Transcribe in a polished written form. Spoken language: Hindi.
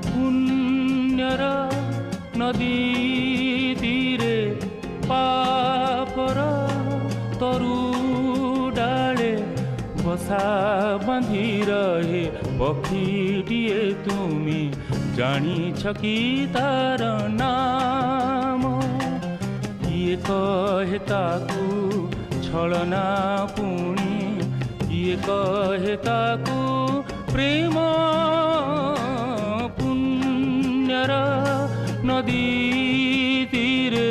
पुण्यर नदी तीरे पापर तरु डाले बसा बांधी रहे पक्षीटिए तुमी जानिछ कि तार नाम किए कहे ताकू छलना पुणी किए कहे ताकू प्रेम पुण्यर नदी तीरे